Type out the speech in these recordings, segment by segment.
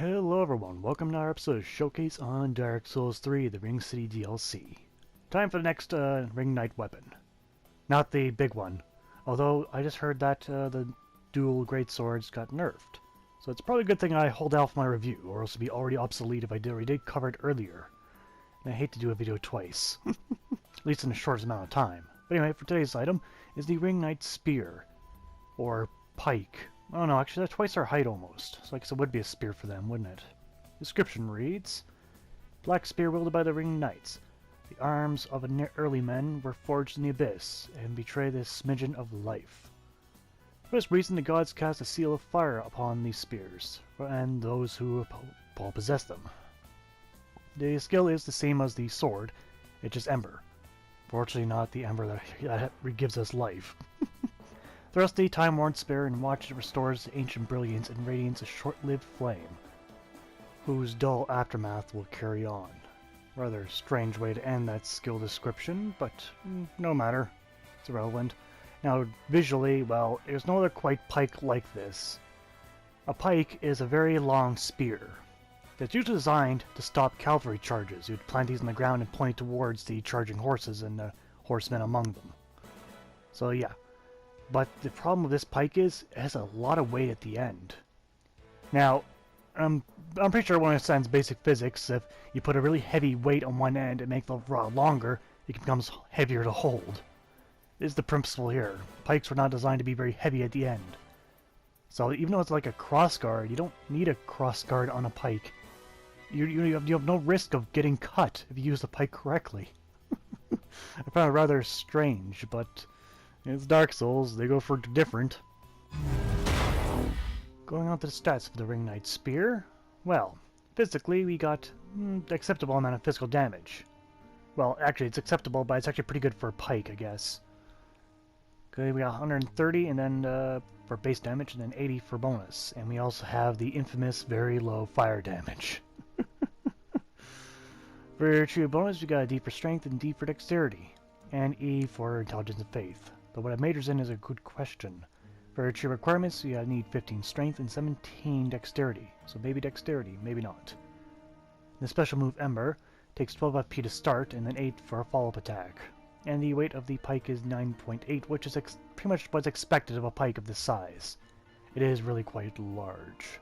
Hello everyone, welcome to our episode of Showcase on Dark Souls 3, the Ring City DLC. Time for the next Ring Knight weapon. Not the big one, although I just heard that the dual great swords got nerfed. So it's probably a good thing I hold out for my review, or else it'd be already obsolete if I already did cover it earlier. And I hate to do a video twice, at least in the shortest amount of time. But anyway, for today's item is the Ring Knight Spear, or Pike. Oh no, actually that's twice our height almost, so I guess it would be a spear for them, wouldn't it? Description reads, Black spear wielded by the Ring Knights. The arms of early men were forged in the abyss, and betray the smidgen of life. For this reason the gods cast a seal of fire upon these spears, and those who possess them. The skill is the same as the sword, it's just ember. Fortunately not the ember that gives us life. Thrust the time-worn spear and watch it restores ancient brilliance and radiance a short-lived flame, whose dull aftermath will carry on. Rather strange way to end that skill description, but no matter. It's irrelevant. Now, visually, well, there's no other quite pike like this. A pike is a very long spear. It's usually designed to stop cavalry charges. You'd plant these on the ground and point towards the charging horses and the horsemen among them. So yeah. But the problem with this pike is, it has a lot of weight at the end. Now, I'm pretty sure one understands basic physics. If you put a really heavy weight on one end and make the rod longer, it becomes heavier to hold. This is the principle here. Pikes were not designed to be very heavy at the end. So even though it's like a crossguard, you don't need a crossguard on a pike. You have no risk of getting cut if you use the pike correctly. I found it rather strange, but it's Dark Souls, they go for different. Going on to the stats for the Ring Knight Spear. Well, physically we got acceptable amount of physical damage. Well, actually it's acceptable, but it's actually pretty good for a pike, I guess. Okay, we got 130 and then for base damage, and then 80 for bonus. And we also have the infamous very low fire damage. For true bonus, we got a D for strength and D for dexterity, and E for intelligence and faith. Though what it majors in is a good question. For true requirements, you need 15 strength and 17 dexterity. So maybe dexterity, maybe not. The special move Ember takes 12 FP to start and then 8 for a follow-up attack. And the weight of the pike is 9.8, which is pretty much what's expected of a pike of this size. It is really quite large.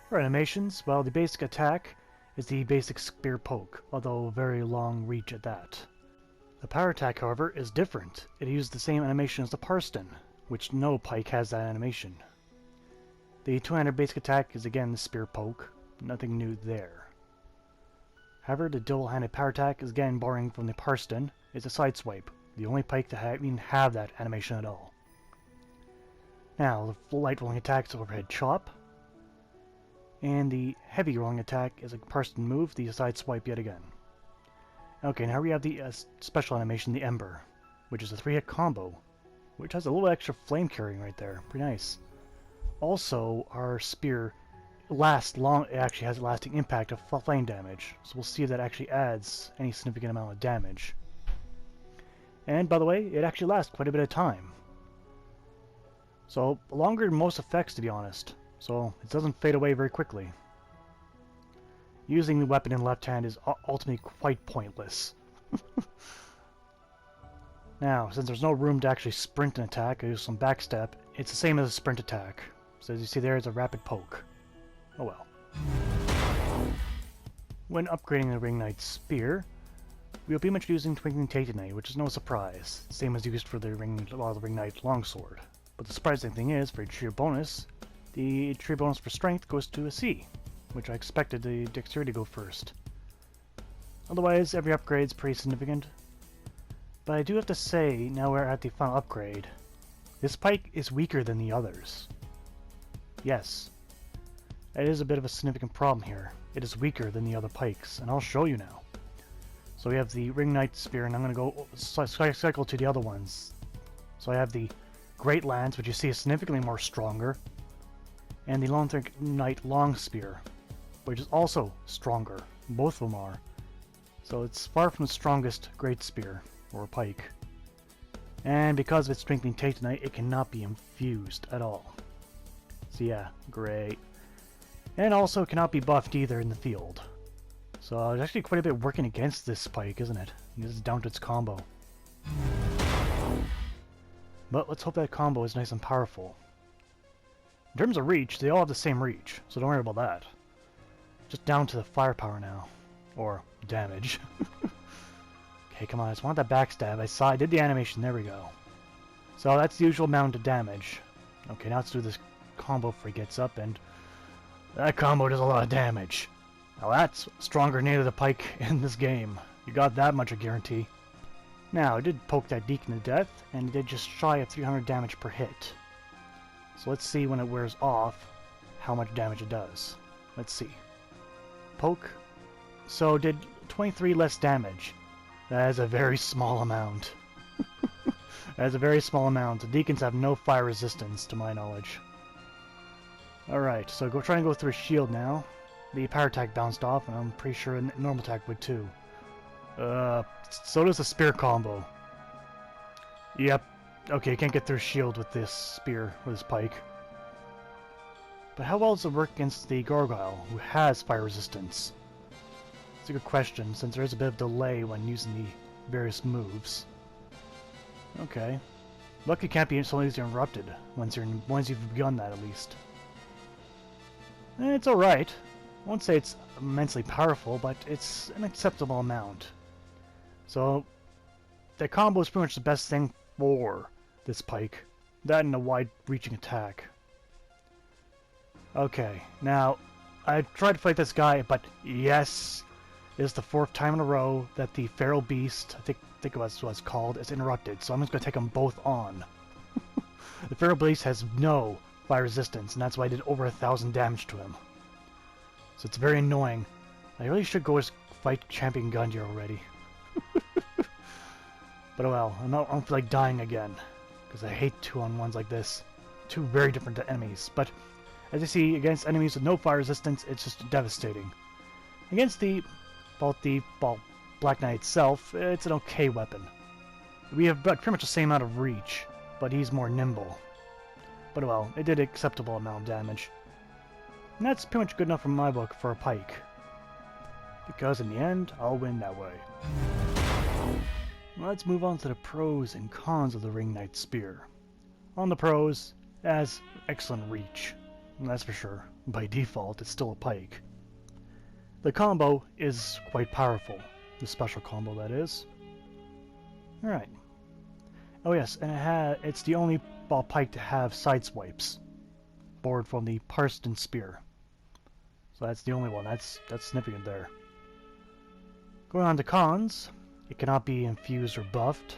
For animations, well, the basic attack is the basic spear poke, although very long reach at that. The power attack, however, is different. It uses the same animation as the Parston, which no pike has that animation. The two-handed basic attack is again the spear poke, nothing new there. However, the double-handed power attack is again borrowing from the Parston. It's a side swipe, the only pike to even have that animation at all. Now, the light rolling attack is overhead chop, and the heavy rolling attack is a Parston move, the side swipe yet again. Okay, now we have the special animation, the Ember, which is a 3-hit combo, which has a little extra flame carrying right there. Pretty nice. Also, our spear lasts long. It actually has a lasting impact of flame damage, so we'll see if that actually adds any significant amount of damage. And by the way, it actually lasts quite a bit of time. So, longer than most effects, to be honest. So, it doesn't fade away very quickly. Using the weapon in the left hand is ultimately quite pointless. Now, since there's no room to actually sprint an attack, I use some backstep. It's the same as a sprint attack. So as you see there, it's a rapid poke. Oh well. When upgrading the Ring Knight Spear, we'll be much using Twinkling Titanite, which is no surprise. Same as used for the Ring Knight Longsword. But the surprising thing is, for sheer bonus, the tree bonus for strength goes to a C, which I expected the dexterity to go first. Otherwise, every upgrade is pretty significant. But I do have to say, now we're at the final upgrade, this pike is weaker than the others. Yes, it is a bit of a significant problem here. It is weaker than the other pikes, and I'll show you now. So we have the Ring Knight Spear, and I'm going to go cycle to the other ones. So I have the Great Lance, which you see is significantly more stronger, and the Long Knight Long Spear, which is also stronger. Both of them are. So it's far from the strongest Great Spear, or pike. And because of its strengthening Titanite, it cannot be infused at all. So yeah, great. And also cannot be buffed either in the field. So it's actually quite a bit working against this pike, isn't it? This is down to its combo. But let's hope that combo is nice and powerful. In terms of reach, they all have the same reach, so don't worry about that. Just down to the firepower now. Or damage. Okay, come on, I just want that backstab. I did the animation, there we go. So that's the usual amount of damage. Okay, now let's do this combo before he gets up, and that combo does a lot of damage. Now that's stronger than any of the pike in this game. You got that much a guarantee. Now, I did poke that deacon to death, and he did just shy of 300 damage per hit. So let's see when it wears off how much damage it does. Let's see. Poke. So did 23 less damage. That is a very small amount. That is a very small amount. The deacons have no fire resistance, to my knowledge. Alright, so try and go through a shield now. The power attack bounced off, and I'm pretty sure a normal attack would too. So does the spear combo. Yep. Okay, you can't get through a shield with this spear, or this pike. But how well does it work against the gargoyle, who has fire resistance? It's a good question, since there is a bit of delay when using the various moves. Okay. Lucky can't be so easily interrupted, once you've begun that at least. It's alright. I won't say it's immensely powerful, but it's an acceptable amount. So, the combo is pretty much the best thing for this pike. That and a wide-reaching attack. Okay, now, I tried to fight this guy, but yes, it is the 4th time in a row that the feral beast, I think it was what it's called, is interrupted, so I'm just going to take them both on. The feral beast has no fire resistance, and that's why I did over 1,000 damage to him. So it's very annoying. I really should go as fight Champion Gundyr already. But oh well, I don't feel like dying again, because I hate 2-on-1s like this. Two very different enemies, but as you see, against enemies with no fire resistance, it's just devastating. Against the Black Knight itself, it's an okay weapon. We have pretty much the same amount of reach, but he's more nimble. But well, it did an acceptable amount of damage. And that's pretty much good enough in my book for a pike. Because in the end, I'll win that way. Let's move on to the pros and cons of the Ring Knight Spear. On the pros, it has excellent reach. That's for sure. By default, it's still a pike. The combo is quite powerful. The special combo, that is. Alright. Oh yes, and it's the only ball pike to have side swipes. Borrowed from the Parston Spear. So that's the only one. That's significant there. Going on to cons. It cannot be infused or buffed.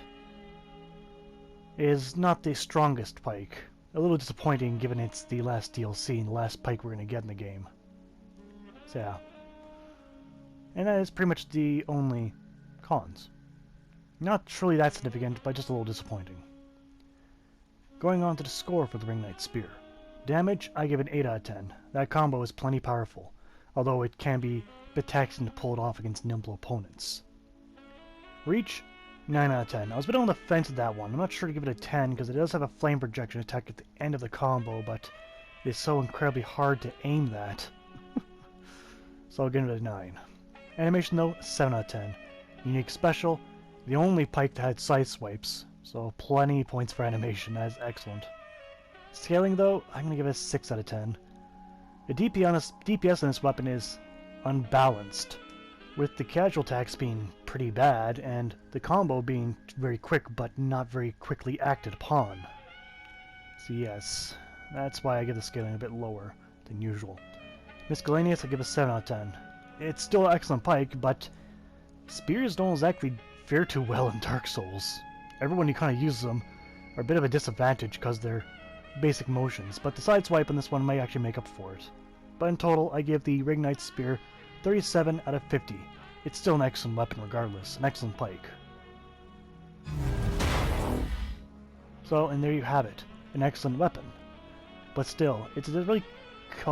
It is not the strongest pike. A little disappointing given it's the last DLC and the last pike we're going to get in the game. So yeah. And that is pretty much the only cons. Not truly that significant, but just a little disappointing. Going on to the score for the Ring Knight Spear. Damage, I give it 8 out of 10. That combo is plenty powerful, although it can be a bit taxing to pull it off against nimble opponents. Reach, 9 out of 10. I was a bit on the fence with that one. I'm not sure to give it a 10 because it does have a flame projection attack at the end of the combo, but it's so incredibly hard to aim that. So I'll give it a 9. Animation though, 7 out of 10. Unique special, the only pike that had side swipes, so plenty points for animation. That is excellent. Scaling though, I'm going to give it a 6 out of 10. The DPS on this weapon is unbalanced, with the casual attacks being pretty bad, and the combo being very quick but not very quickly acted upon. So yes, that's why I give the scaling a bit lower than usual. Miscellaneous, I give a 7 out of 10. It's still an excellent pike, but spears don't exactly fare too well in Dark Souls. Everyone who kind of uses them are a bit of a disadvantage because they're basic motions, but the sideswipe on this one might actually make up for it. But in total, I give the Ring Knight Spear 37 out of 50. It's still an excellent weapon regardless, an excellent pike. So, and there you have it, an excellent weapon. But still, it does really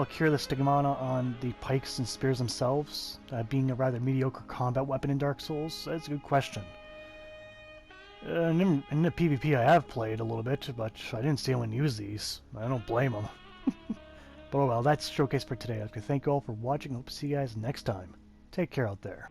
cure the stigmata on the pikes and spears themselves, being a rather mediocre combat weapon in Dark Souls? That's a good question. In the PvP I have played a little bit, but I didn't see anyone use these. I don't blame them. But oh well, that's Showcase for today. I'd like to thank you all for watching. Hope to see you guys next time. Take care out there.